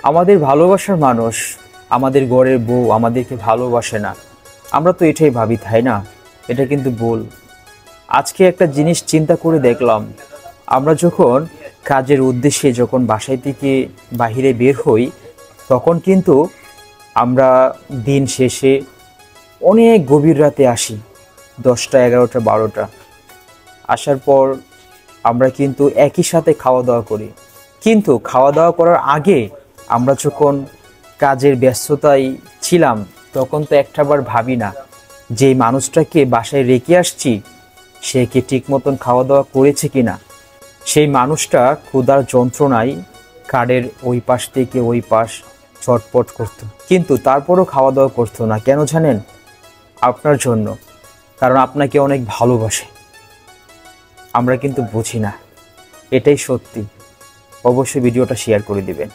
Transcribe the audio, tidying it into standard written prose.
আমাদের ভালোবাসার মানুষ, আমাদের ঘরের বউ আমাদেরকে ভালোবাসে না, আমরা তো এটাই ভাবি, তাই না? এটা কিন্তু ভুল। আজকে একটা জিনিস চিন্তা করে দেখলাম, আমরা যখন কাজের উদ্দেশ্যে যখন বাসায় থেকে বাহিরে বের হই, তখন কিন্তু আমরা দিন শেষে অনেক গভীর রাতে আসি, 10টা 11টা 12টা। আসার পর আমরা কিন্তু একই সাথে খাওয়া দাওয়া করি, কিন্তু খাওয়া দাওয়া করার আগে আমরা যখন কাজের ব্যস্ততায় ছিলাম, তখন তো একটাবার ভাবি না যে এই মানুষটাকে বাসায় রেখে আসছি, সে কি ঠিক মতন খাওয়া দাওয়া করেছে কিনা। সেই মানুষটা ক্ষুধার যন্ত্রণায় কার্ডের ওই পাশ থেকে ওই পাশ ছটপট করতো, কিন্তু তারপরও খাওয়া দাওয়া করতো না। কেন জানেন? আপনার জন্য, কারণ আপনাকে অনেক ভালোবাসে। আমরা কিন্তু বুঝি না, এটাই সত্যি। অবশ্যই ভিডিওটা শেয়ার করে দিবেন।